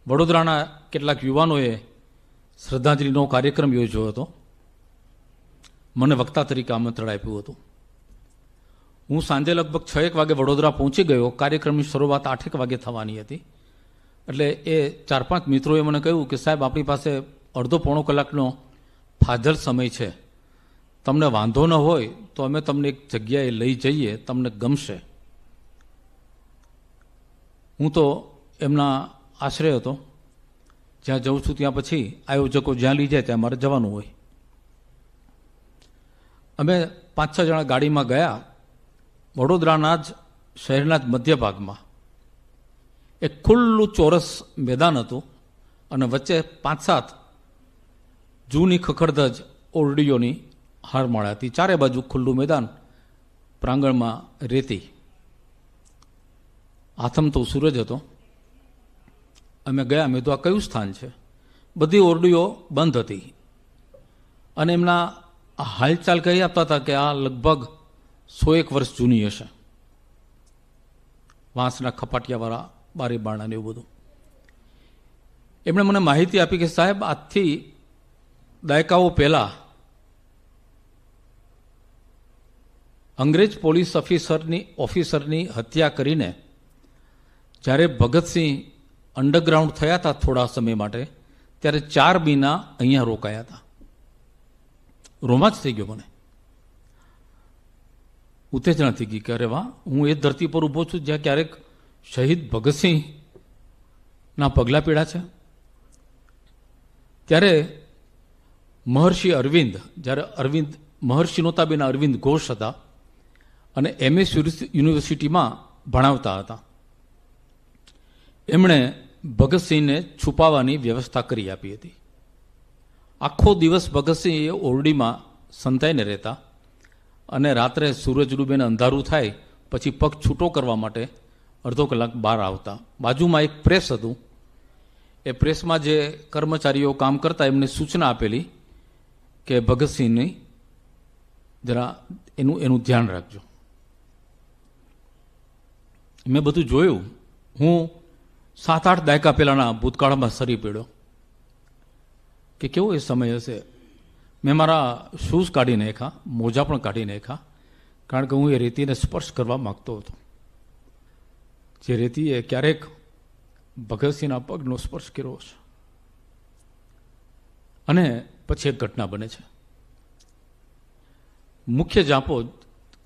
વડોદરાના કેટલાક યુવાનોએ શ્રદ્ધાંજલિનો કાર્યક્રમ યોજ્યો હતો. મને વક્તા તરીકે આમંત્રણ આપ્યું હતું. હું સાંજે લગભગ 6 વાગે વડોદરા પહોંચી ગયો. કાર્યક્રમની શરૂઆત 8 વાગે થવાની હતી. એટલે એ 4-5 મિત્રોએ મને કહ્યું કે સાહેબ, આપણી પાસે અડધો પોણો કલાકનો ફાજલ સમય છે. તમને વાંધો ન હોય તો અમે તમને એક જગ્યાએ લઈ જઈએ, તમને ગમશે. હું તો એમના આશરે હતો. જ્યાં જઉં છું ત્યાં પછી આયોજકો જ્યાં લઈ જાય ત્યાં મારે જવાનું હોય. અમે 5-6 જણા ગાડીમાં ગયા. વડોદરાના જ શહેરના જ મધ્ય ભાગમાં એક ખુલ્લું ચોરસ મેદાન હતું અને વચ્ચે 5-7 જૂની ખખડધજ ઓરડીઓની હારમાળા હતી. ચારે બાજુ ખુલ્લું મેદાન, પ્રાંગણમાં રેતી. આથમતો સૂરજ હતો. અમે ગયા. મેં તો આ કયું સ્થાન છે? બધી ઓરડીઓ બંધ હતી અને એમના હાલચાલ કહી આપતા હતા કે આ લગભગ 101 વર્ષ જૂની હશે. વાંસના ખપાટિયાવાળા બારી બારણા ને એવું બધું. એમણે મને માહિતી આપી કે સાહેબ, આજથી દાયકાઓ પહેલા અંગ્રેજ પોલીસ ઓફિસરની હત્યા કરીને જ્યારે ભગતસિંહ અંડરગ્રાઉન્ડ થયા હતા થોડા સમય માટે, ત્યારે 4 મહિના અહીંયા રોકાયા હતા. રોમાંચ થઈ ગયો મને. ઉત્તેજના થઈ ગઈ કે અરે વાહ, હું એ ધરતી પર ઊભો છું જ્યાં ક્યારેક શહીદ ભગતસિંહના પગલાં પીડા છે. ત્યારે મહર્ષિ અરવિંદ, જ્યારે મહર્ષિ નહોતા બેન, અરવિંદ ઘોષ હતા અને MS યુનિવર્સિટીમાં ભણાવતા હતા. એમણે ભગતસિંહને છુપાવવાની વ્યવસ્થા કરી આપી હતી. આખો દિવસ ભગતસિંહ એ ઓરડીમાં સંતાઈને રહેતા અને રાત્રે સૂરજ ડૂબેને અંધારું થાય પછી પગ છૂટો કરવા માટે અડધો કલાક બહાર આવતા. બાજુમાં એક પ્રેસ હતું. એ પ્રેસમાં જે કર્મચારીઓ કામ કરતા એમને સૂચના આપેલી કે ભગતસિંહની જરા એનું ધ્યાન રાખજો. મેં બધું જોયું. હું 7-8 દાયકા પહેલાના ભૂતકાળમાં સરી પડ્યો કે કેવો એ સમય હશે. મેં મારા શૂઝ કાઢી નાખ્યા, મોજા પણ કાઢી નાખ્યા, કારણ કે હું એ રેતીને સ્પર્શ કરવા માગતો હતો. જે રેતીએ ક્યારેક ભગતસિંહના પગનો સ્પર્શ કર્યો છે. અને પછી એક ઘટના બને છે. મુખ્ય ઝાંપો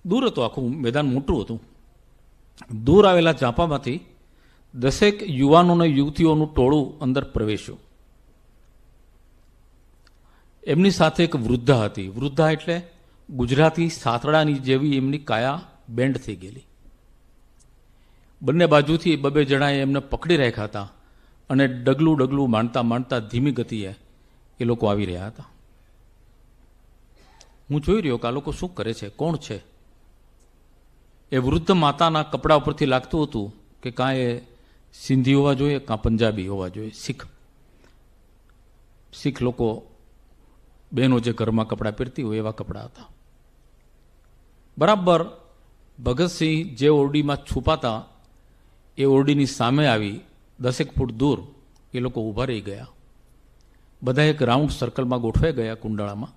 દૂર હતો, આખું મેદાન મોટું હતું. દૂર આવેલા ઝાંપામાંથી 10 યુવાનો અને યુવતીઓનું ટોળું અંદર પ્રવેશ્યું. એમની સાથે એક વૃદ્ધા હતી. વૃદ્ધા એટલે ગુજરાતી સાતડાની જેવી એમની કાયા બેન્ડ થઈ ગયેલી. બંને બાજુથી 2-2 જણાએ એમને પકડી રાખ્યા હતા અને ડગલું માંડતા ધીમી ગતિએ એ લોકો આવી રહ્યા હતા. હું જોઈ રહ્યો કે આ લોકો શું કરે છે, કોણ છે. એ વૃદ્ધ માતાના કપડા ઉપરથી લાગતું હતું કે કાં એ સિંધી હોવા જોઈએ, કાં પંજાબી હોવા જોઈએ, શીખ લોકો, બહેનો જે ઘરમાં કપડાં પહેરતી હોય એવા કપડાં હતા. બરાબર ભગતસિંહ જે ઓરડીમાં છુપાતા એ ઓરડીની સામે આવી 10 ફૂટ દૂર એ લોકો ઊભા રહી ગયા. બધા એક રાઉન્ડ સર્કલમાં ગોઠવાઈ ગયા કુંડાળામાં.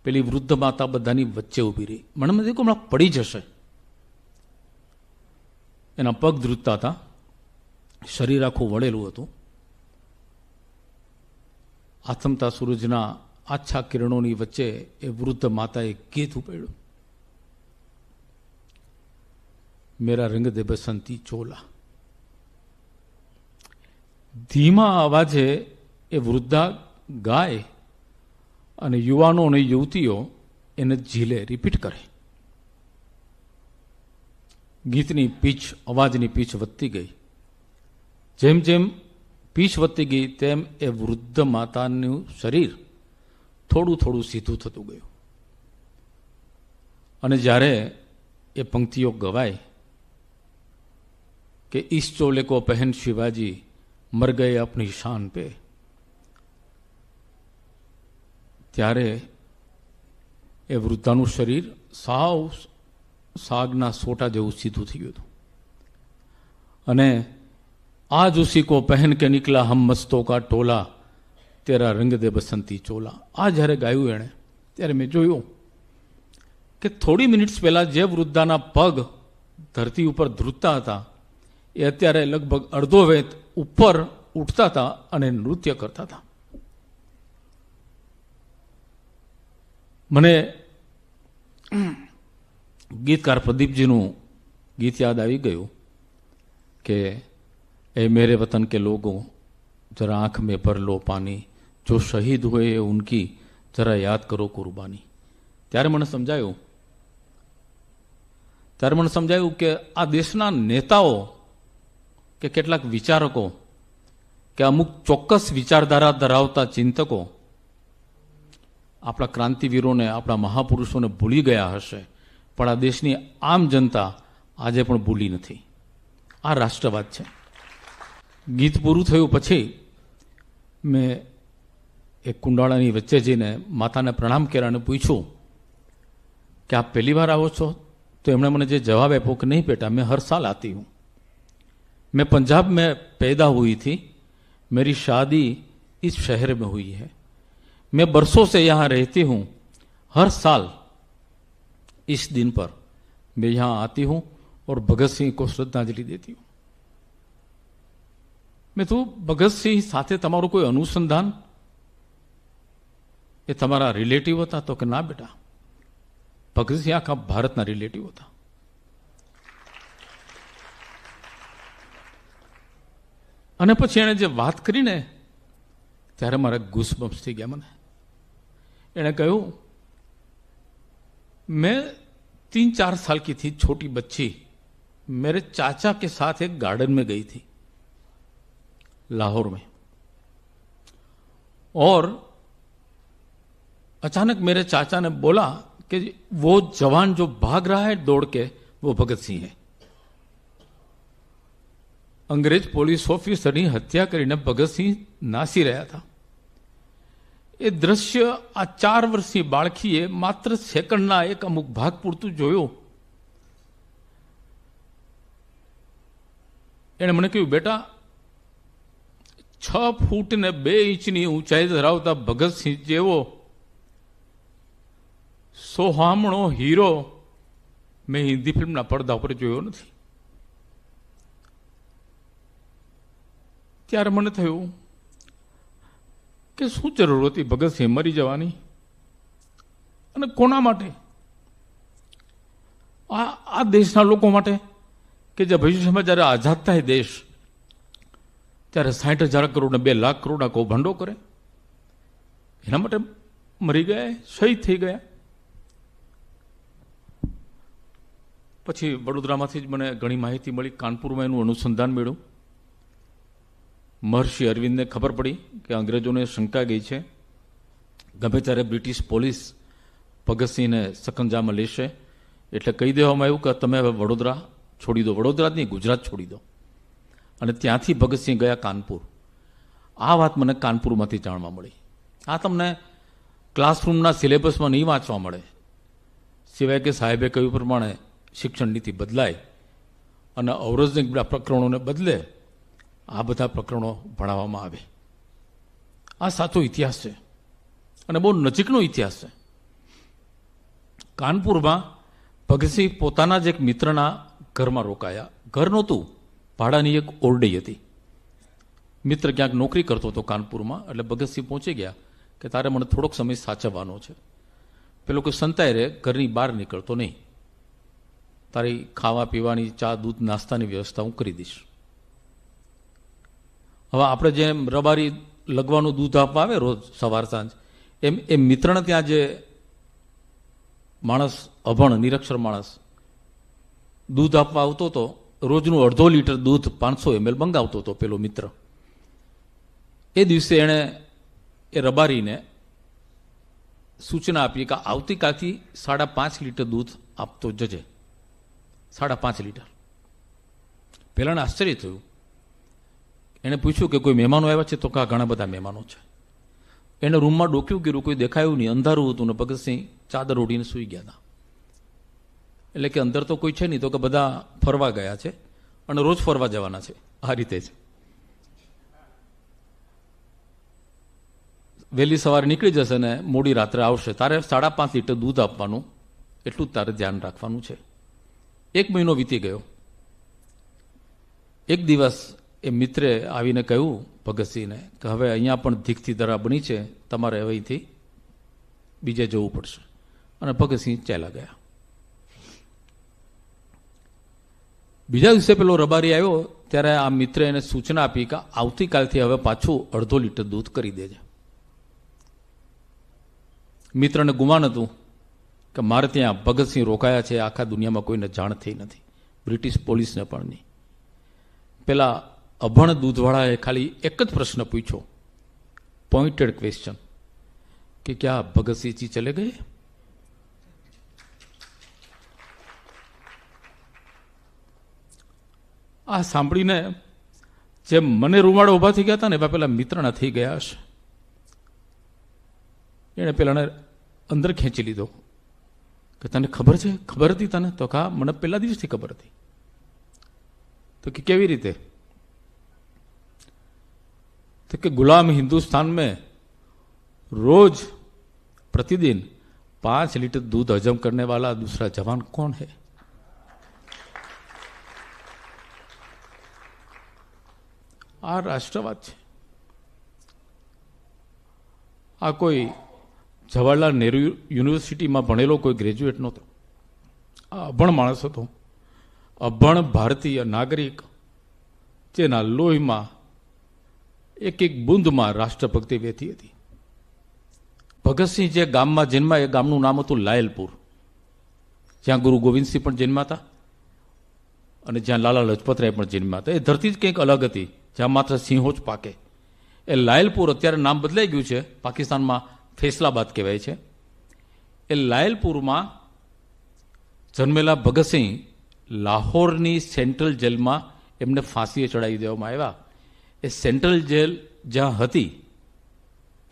પેલી વૃદ્ધ માતા બધાની વચ્ચે ઊભી રહી. મને થયું કે હમણાં પડી જશે. એના પગ ધ્રુજતા હતા, શરીર આખું વળેલું હતું. આથમતા સૂરજના આછા કિરણોની વચ્ચે એ વૃદ્ધ માતાએ ગીત ઉપાડ્યું, મેરા રંગ દે બસંતી ચોલા. ધીમા અવાજે એ વૃદ્ધા ગાય અને યુવાનો અને યુવતીઓ એને ઝીલે રિપીટ કરે. ગીતની પીચ, અવાજની પીચ વધતી ગઈ. જેમ જેમ પીચ વધતી ગઈ તેમ એ વૃદ્ધ માતાનું શરીર થોડું સીધું થતું ગયું. અને જ્યારે એ પંક્તિઓ ગવાય કે इस चोले को पहन शिवाजी मर गए अपनी शान पे, ત્યારે એ વૃદ્ધાનું શરીર સાવ સાગના સોટા જેવું સીધું થઈ ગયું હતું અને आज उसी को पहन के निकला हम मस्तों का टोला, तेरा रंग दे बसंती ચોલા. આ જ્યારે ગાયું એણે ત્યારે મેં જોયું કે થોડી મિનિટ્સ પહેલા જે વૃદ્ધાના પગ ધરતી ઉપર ધ્રુજતા હતા એ અત્યારે લગભગ અડધો વેત ઉપર ઉઠતા હતા અને નૃત્ય કરતા હતા. મને ગીતકાર પ્રદીપજીનું ગીત યાદ આવી ગયું કે ए मेरे वतन के लोगों जरा आंख में भर लो पानी, जो शहीद हुए उनकी जरा याद करो कुर्बानी. ત્યારે મને સમજાયું કે આ દેશના નેતાઓ કે કેટલાક વિચારકો કે અમુક ચોક્કસ વિચારધારા ધરાવતા ચિંતકો આપણા ક્રાંતિવીરોને, આપણા મહાપુરુષોને ભૂલી ગયા હશે, પણ આ દેશની આમ જનતા આજે પણ ભૂલી નથી. આ રાષ્ટ્રવાદ છે. ગીત પૂરું થયું પછી મેં એક કુંડાળાની વચ્ચે જઈને માતાને પ્રણામ કર્યા અને પૂછ્યું કે આપ પહેલી વાર આવો છો? તો એમણે મને જે જવાબ આપ્યો કે નહીં બેટા, मैं हर साल आती हूँ, मैं पंजाब में पैदा हुई थी, मेरी शादी इस शहर में हुई है, मैं बरसों से यहाँ रहती हूँ, हर साल इस दिन पर मैं यहाँ आती हूँ और भगत सिंह को श्रद्धांजलि देती हूँ. મેં તું ભગતસિંહ સાથે તમારું કોઈ અનુસંધાન, એ તમારા રિલેટિવ હતા? તો કે ના બેટા, ભગતસિંહ આખા ભારતના રિલેટિવ હતા. અને પછી એણે જે વાત કરીને ત્યારે મારા ગૂસબમ્સ થઈ ગયા. મને એણે કહ્યું, मैं 3-4 साल की थी, छोटी बच्ची, मेरे चाचा के साथ एक गार्डन में गई थी लाहौर में, और अचानक मेरे चाचा ने बोला कि वो जवान जो भाग रहा है दौड़ के, वो भगत सिंह है. अंग्रेज પોલીસ ઓફિસરની હત્યા કરીને ભગતસિંહ નાસી રહ્યા હતા. એ દ્રશ્ય આ 4 વર્ષની બાળકીએ માત્ર સેકન્ડના એક અમુક ભાગ પૂરતું જોયું. એણે મને કહ્યું, બેટા 6 ફૂટ ને 2 ઇંચની ઊંચાઈ ધરાવતા ભગતસિંહ જેવો સોહામણો હીરો મેં હિન્દી ફિલ્મના પડદા ઉપર જોયો નથી. ત્યારે મને થયું કે શું જરૂર હતી ભગતસિંહ મરી જવાની, અને કોના માટે? આ દેશના લોકો માટે કે જે ભવિષ્યમાં જ્યારે આઝાદ થાય દેશ, ત્યારે 60,000 કરોડ ને 2 લાખ કરોડના કૌભાંડો કરે, એના માટે મરી ગયા, શહીદ થઈ ગયા. પછી વડોદરામાંથી જ મને ઘણી માહિતી મળી, કાનપુરમાં એનું અનુસંધાન મળ્યું. મહર્ષિ અરવિંદને ખબર પડી કે અંગ્રેજોને શંકા ગઈ છે, ગમે ત્યારે બ્રિટિશ પોલીસ ભગતસિંહને સકંજામાં લેશે, એટલે કહી દેવામાં આવ્યું કે તમે હવે વડોદરા છોડી દો, વડોદરા નહીં ગુજરાત છોડી દો. અને ત્યાંથી ભગતસિંહ ગયા કાનપુર. આ વાત મને કાનપુરમાંથી જાણવા મળી. આ તમને ક્લાસરૂમના સિલેબસમાં નહીં વાંચવા મળે, સિવાય કે સાહેબે કહ્યું પ્રમાણે શિક્ષણ નીતિ બદલાય અને ઔરંગઝેબ બધા પ્રકરણોને બદલે આ બધા પ્રકરણો ભણાવવામાં આવે. આ સાચો ઇતિહાસ છે અને બહુ નજીકનો ઇતિહાસ છે. કાનપુરમાં ભગતસિંહ પોતાના જ એક મિત્રના ઘરમાં રોકાયા. ઘર નહોતું, ભાડાની એક ઓરડી હતી. મિત્ર ક્યાંક નોકરી કરતો હતો કાનપુરમાં, એટલે ભગતસિંહ પહોંચી ગયા કે તારે મને થોડોક સમય સાચવવાનો છે. પેલો કોઈ સંતાય રે, ઘરની બહાર નીકળતો નહીં, તારી ખાવા પીવાની, ચા દૂધ નાસ્તાની વ્યવસ્થા હું કરી દઈશ. હવે આપણે જેમ રબારી લગવાનું દૂધ આપવા આવે રોજ સવાર સાંજ, એમ એ મિત્રને ત્યાં જે માણસ અભણ નિરક્ષર માણસ દૂધ આપવા આવતો હતો, રોજનું 1/2 લીટર દૂધ 500 ml મંગાવતો હતો પેલો મિત્ર. એ દિવસે એણે એ રબારીને સૂચના આપી કે આવતીકાલથી 5.5 લીટર દૂધ આપતો જજે. 5.5 લીટર. પહેલાને આશ્ચર્ય થયું. એણે પૂછ્યું કે કોઈ મહેમાનો આવ્યા છે? તો કા ઘણા બધા મહેમાનો છે. એને રૂમમાં ડોક્યું કર્યું, કોઈ દેખાયું નહીં, અંધારું હતું ને ભગતસિંહ ચાદર ઓઢીને સૂઈ ગયા હતા. એટલે કે અંદર તો કોઈ છે નહીં, તો કે બધા ફરવા ગયા છે અને રોજ ફરવા જવાના છે. આ રીતે છે. વહેલી સવારે નીકળી જશે ને મોડી રાત્રે આવશે, તારે 5.5 લીટર દૂધ આપવાનું, એટલું જ તારે ધ્યાન રાખવાનું છે. 1 મહિનો વીતી ગયો. એક દિવસ એ મિત્રે આવીને કહ્યું ભગતસિંહને કે હવે અહીંયા પણ ધીકથી દરા બની છે, તમારે હવે અહીંથી બીજે જવું પડશે. અને ભગતસિંહ ચાલ્યા ગયા. બીજા દિવસે પેલો રબારી આવ્યો ત્યારે આ મિત્રે એને સૂચના આપી કે આવતીકાલથી હવે પાછું 1/2 લીટર દૂધ કરી દેજે. મિત્રને ગુમાન હતું કે મારે ત્યાં ભગતસિંહ રોકાયા છે, આખા દુનિયામાં કોઈને જાણ થઈ નથી, બ્રિટિશ પોલીસને પણ નહીં. પેલા અભણ દૂધવાળાએ ખાલી એક જ પ્રશ્ન પૂછ્યો, પોઇન્ટેડ ક્વેશ્ચન, કે ક્યાં ભગતસિંહજી ચલે ગયે? આ સાંભળીને જેમ મને રૂમાડે ઉભા થઈ ગયા હતા ને એવા પેલા મિત્રના થઈ ગયા હશે. એણે પેલાને અંદર ખેંચી લીધો કે તને ખબર છે? ખબર હતી તને? તો કા મને પહેલા દિવસથી ખબર હતી. તો કે કેવી રીતે? तो कि गुलाम हिंदुस्तान में रोज प्रतिदिन 5 लीटर दूध हजम करने वाला दूसरा जवान कौन है? आ राष्ट्रवाद है. आ कोई जवाहरलाल नेहरू यूनिवर्सिटी में भणेलो कोई ग्रेज्युएट नहोतो. आ अभण माणस हतो, अभण भारतीय नागरिक जेना लोहीमां एक एक बूंदमां राष्ट्रभक्ति वहेती हती. भगतसिंह जे गाममां जन्म्या ए गामनुं नाम हतुं लायलपुर, ज्यां गुरु गोविंदसिंह पण जन्म्या हता અને જ્યાં લાલા લજપતરાય પણ જન્મ્યા હતા. એ ધરતી જ કંઈક અલગ હતી જ્યાં માત્ર સિંહો જ પાકે. એ લાયલપુર અત્યારે નામ બદલાઈ ગયું છે, પાકિસ્તાનમાં ફૈસલાબાદ કહેવાય છે. એ લાયલપુરમાં જન્મેલા ભગતસિંહ લાહોરની સેન્ટ્રલ જેલમાં એમને ફાંસીએ ચડાવી દેવામાં આવ્યા. એ સેન્ટ્રલ જેલ જ્યાં હતી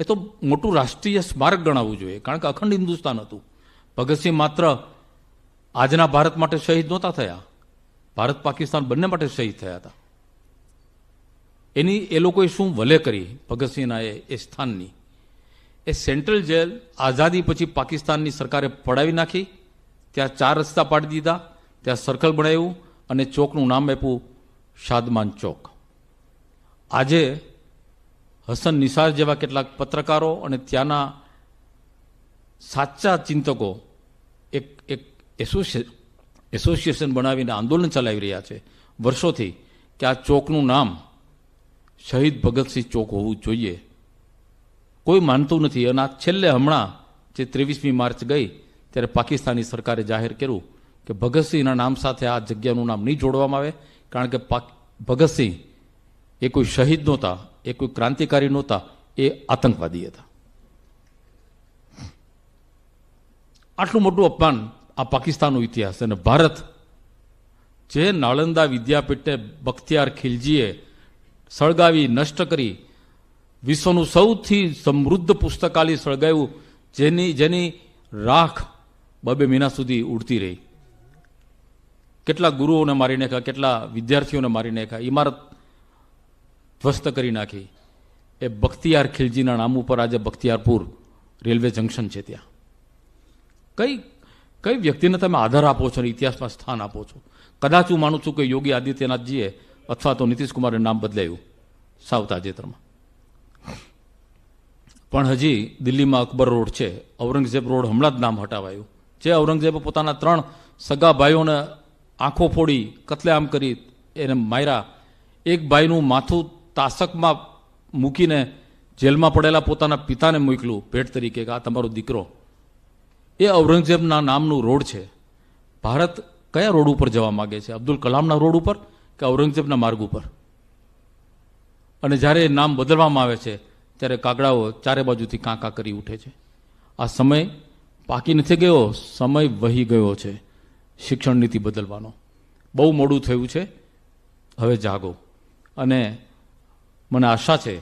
એ તો મોટું રાષ્ટ્રીય સ્મારક ગણાવવું જોઈએ, કારણ કે અખંડ હિન્દુસ્તાન હતું. ભગતસિંહ માત્ર આજના ભારત માટે શહીદ નહોતા થયા, ભારત પાકિસ્તાન બંને માટે શહીદ થયા હતા. એની એ લોકોએ શું વલે કરી ભગતસિંહના એ સ્થાનની. એ સેન્ટ્રલ જેલ આઝાદી પછી પાકિસ્તાનની સરકારે પડાવી નાખી, ત્યાં 4 રસ્તા પાડી દીધા, ત્યાં સર્કલ બનાવ્યું અને ચોકનું નામ આપ્યું શાદમાન ચોક. આજે હસન નિસાર જેવા કેટલાક પત્રકારો અને ત્યાંના સાચા ચિંતકો એક એક એસોસિએશન બનાવીને આંદોલન ચલાવી રહ્યા છે વર્ષોથી કે આ ચોકનું નામ શહીદ ભગતસિંહ ચોક હોવું જોઈએ. કોઈ માનતું નથી. અને આ છેલ્લે હમણાં જે 23મી માર્ચ ગઈ ત્યારે પાકિસ્તાની સરકારે જાહેર કર્યું કે ભગતસિંહના નામ સાથે આ જગ્યાનું નામ નહીં જોડવામાં આવે, કારણ કે ભગતસિંહ એ કોઈ શહીદ નહોતા, એ કોઈ ક્રાંતિકારી નહોતા, એ આતંકવાદી હતા. આટલું મોટું અપમાન આ પાકિસ્તાનનો ઇતિહાસ. અને ભારત જે નાલંદા વિદ્યાપીઠને બખ્તિયાર ખિલજીએ સળગાવી નષ્ટ કરી, વિશ્વનું સૌથી સમૃદ્ધ પુસ્તકાલય સળગાવ્યું, જેની રાખ 2 મહિના સુધી ઉડતી રહી. કેટલા ગુરુઓને મારી નાખ્યા, કેટલા વિદ્યાર્થીઓને મારી નાખ્યા, ઇમારત ધ્વસ્ત કરી નાખી. એ બખ્તિયાર ખિલજીના નામ ઉપર આજે બખ્તિયારપુર રેલવે જંકશન છે. ત્યાં કઈ વ્યક્તિને તમે આધાર આપો છો અને ઇતિહાસમાં સ્થાન આપો છો? કદાચ હું માનું છું કે યોગી આદિત્યનાથજીએ અથવા તો નીતિશ કુમારે નામ બદલાયું સાવ તાજેતરમાં. પણ હજી દિલ્હીમાં અકબર રોડ છે, ઔરંગઝેબ રોડ હમણાં જ નામ હટાવાયું. જે ઔરંગઝેબે પોતાના 3 સગા ભાઈઓને આંખો ફોડી કતલેઆમ કરી એને માર્યા, એક ભાઈનું માથું તાસકમાં મૂકીને જેલમાં પડેલા પોતાના પિતાને મોકલ્યું ભેટ તરીકે કે આ તમારો દીકરો. એ ઔરંગઝેબના નામનું રોડ છે. ભારત કયા રોડ ઉપર જવા માગે છે? અબ્દુલ કલામના રોડ ઉપર કે ઔરંગઝેબના માર્ગ ઉપર? અને જ્યારે એ નામ બદલવામાં આવે છે ત્યારે કાગડાઓ ચારે બાજુથી કાંકા કરી ઉઠે છે. આ સમય પાકી નથી ગયો, સમય વહી ગયો છે શિક્ષણ નીતિ બદલવાનો. બહુ મોડું થયું છે, હવે જાગો. અને મને આશા છે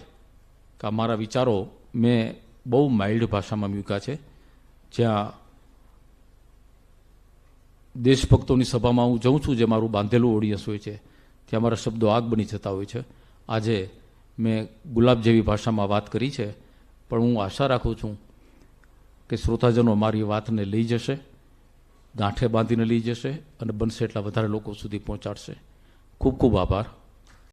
કે મારા વિચારો મેં બહુ માઇલ્ડ ભાષામાં મૂક્યા છે. જ્યાં દેશભક્તોની સભામાં હું જઉં છું, જે મારું બાંધેલું ઓડિયન્સ હોય છે, ત્યાં મારા શબ્દો આગ બની જતા હોય છે. આજે મેં ગુલાબ જેવી ભાષામાં વાત કરી છે, પણ હું આશા રાખું છું કે શ્રોતાજનો મારી વાતને લઈ જશે, ગાંઠે બાંધીને લઈ જશે અને બનશે એટલા વધારે લોકો સુધી પહોંચાડશે. ખૂબ ખૂબ આભાર.